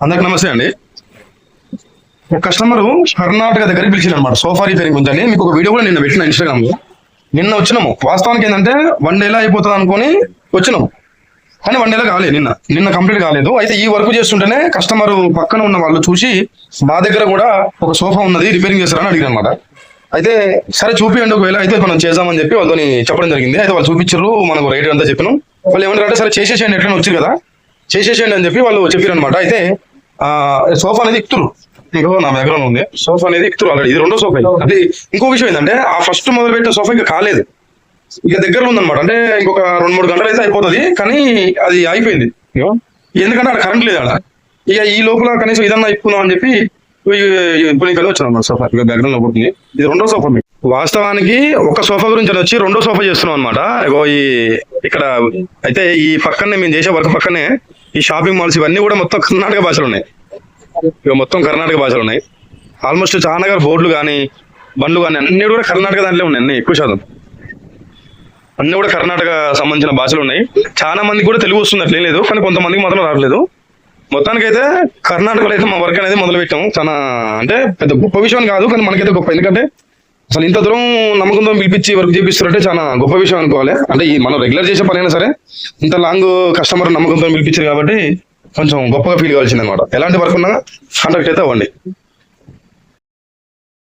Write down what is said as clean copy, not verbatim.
అందరికి నమస్తే అండి. ఒక కస్టమర్ కర్ణాటక దగ్గరికి పిలిచింది అనమాట సోఫా రిపేరింగ్ ఉందని. మీకు ఒక వీడియో కూడా నిన్న పెట్టిన ఇన్స్టాగ్రామ్ లో. నిన్న వచ్చినాము. వాస్తవానికి ఏంటంటే 1 డేలో అయిపోతుంది అనుకుని వచ్చినాము, కానీ 1 డేలో కాలేదు. నిన్న కంప్లీట్ కాలేదు. అయితే ఈ వర్క్ చేస్తుంటేనే కస్టమర్ పక్కన ఉన్న వాళ్ళు చూసి మా దగ్గర కూడా ఒక సోఫా ఉన్నది రిపేరింగ్ చేస్తారని అడిగారు అనమాట. అయితే సరే చూపియండి, ఒకవేళ అయితే మనం చేద్దామని చెప్పి వాళ్ళతో చెప్పడం జరిగింది. అయితే వాళ్ళు చూపించారు, మనకు రేట్ అంతా చెప్పినాం. వాళ్ళు ఏమంటారంటే సరే చేసేసేయండి, ఎట్లైనా వచ్చారు కదా చేసేసేయండి అని చెప్పి వాళ్ళు చెప్పారు అనమాట. అయితే సోఫా అనేది ఎక్కుతురు, నా దగ్గర ఉంది సోఫా అనేది ఎక్కుతురు ఆల్రెడీ. ఇది 2వ సోఫా. అది ఇంకో విషయం ఏంటంటే ఆ ఫస్ట్ మొదలు పెట్టిన సోఫా ఇంకా కాలేదు, ఇక దగ్గరలో ఉందన్నమాట. అంటే ఇంకొక 2-3 గంటలు అయితే అయిపోతుంది, కానీ అది అయిపోయింది. ఎందుకంటే అక్కడ కరెంట్ లేదు అక్కడ. ఇక ఈ లోపల కనీసం ఇదన్నా ఇప్పుకుందాం అని చెప్పి ఇప్పుడు ఇక్కడ వచ్చాను అన్నమాట. సోఫా ఇక బ్యాక్గ్రౌండ్ లో పోతుంది. ఇది 2వ సోఫా. వాస్తవానికి ఒక సోఫా గురించి అని వచ్చి 2వ సోఫా చేస్తున్నాం అనమాట. ఈ ఇక్కడ అయితే ఈ పక్కనే మేము చేసే వర్క్ పక్కనే ఈ షాపింగ్ మాల్స్ ఇవన్నీ కూడా మొత్తం కర్ణాటక భాషలు ఉన్నాయి. ఇక మొత్తం కర్ణాటక భాషలు ఉన్నాయి. ఆల్మోస్ట్ చాలా బోర్డులు కానీ బండ్లు కానీ అన్ని కూడా కర్ణాటక దాంట్లో ఉన్నాయి. అన్ని ఎక్కువ శాతం అన్ని కూడా కర్ణాటక సంబంధించిన భాషలు ఉన్నాయి. చాలా మందికి కూడా తెలుగు వస్తుంది, అట్లేం లేదు, కానీ కొంతమందికి మాత్రం రావట్లేదు. మొత్తానికి అయితే కర్ణాటకలో అయితే మా వర్క్ అనేది మొదలు పెట్టాము. చాలా అంటే పెద్ద గొప్ప విషయం కాదు, కానీ మనకైతే గొప్ప. ఎందుకంటే అసలు ఇంత దూరం నమ్మకంతో పిలిపించి వర్క్ చేపిస్తారంటే చాలా గొప్ప విషయం అనుకోవాలి. అంటే ఈ మనం రెగ్యులర్ చేసే పని అయినా సరే ఇంత లాంగ్ కస్టమర్ నమ్మకంతో పిలిపించారు కాబట్టి కొంచెం గొప్పగా ఫీల్ కావాల్సింది అనమాట. ఎలాంటి వర్క్ ఉన్నా కాంటాక్ట్ అయితే అవ్వండి.